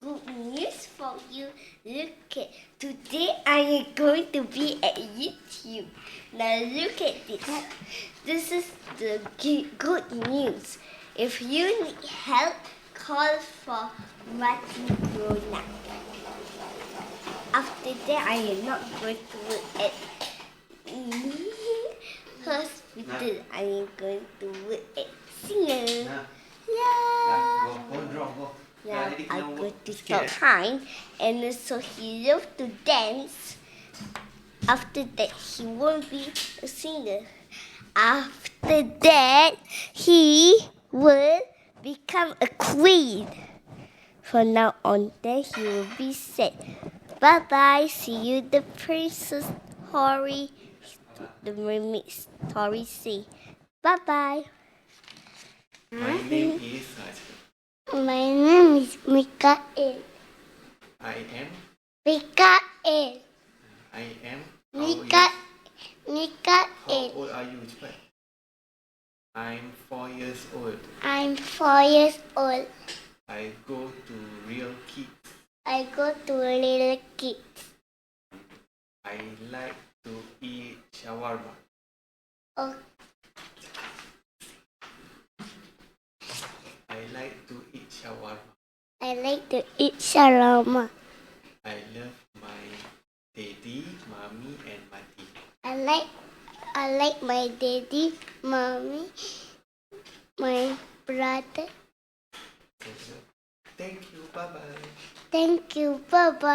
good news for you. Look at today I am going to be at YouTube. Now look at this. This is the good news. If you need help, call for Mateen Mikhail. After that, I am not going to work at hospital. I am going to work at singer. Yeah. Now I go to stop time, and also he loves to dance. After that, he won't be a singer. After that, he will become a queen. From now on, then he will be sad. Bye bye. See you, the princess story. The mermaid story. Say bye bye. My name is My name is Mikhail. I am Mikhail. I am Mikhail. How old are you? Cepat. I'm 4 years old. I'm 4 years old. I go to Real Kids. I go to Little Kids. I like to eat shawarma. Oh, I like to eat shawarma. I like to eat shawarma. I love my daddy, mommy and Mati. I like my daddy, mommy, my brother. Thank you. Bye bye. Thank you. Bye bye.